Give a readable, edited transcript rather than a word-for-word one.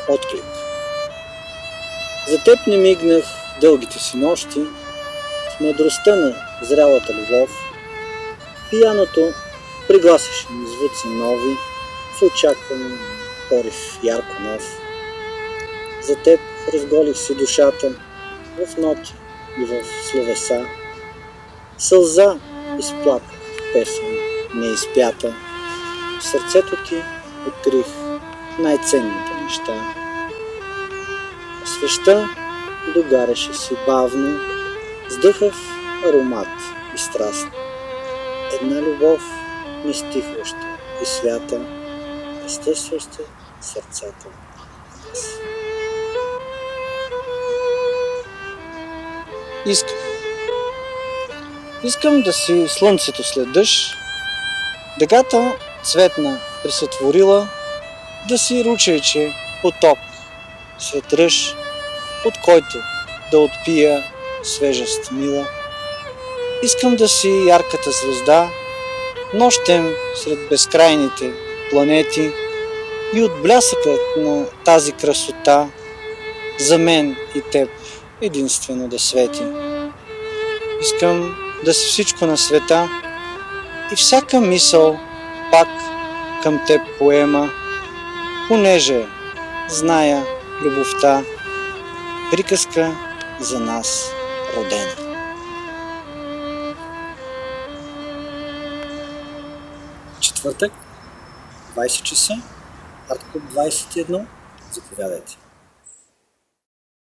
отклик. За теб не мигнах дългите си нощи, в мъдростта на зрялата любов. Пияното пригласяше ми звуци нови, в очакване порив ярко нов. За теб разголих си душата в ноти и в словеса. Сълза изплаках в песен неизпята. В сърцето ти открих най-ценните неща. Свещта догаряше си бавно, с дъхав аромат и страст. Една любов нестихваща и свята, естестваща сърцата в нас. Искам да си слънцето след дъжд, дъгата цветна присътворила, да си ручейче поток сред ръж, от който да отпия свежест мила. Искам да си ярката звезда, нощем сред безкрайните планети, и от блясъкът на тази красота за мен и теб единствено да свети. Искам да си всичко на света и всяка мисъл пак към теб поема, понеже зная любовта, приказка за нас родена. Четвъртък, 20 часа, Арт Клуб 21, заповядайте.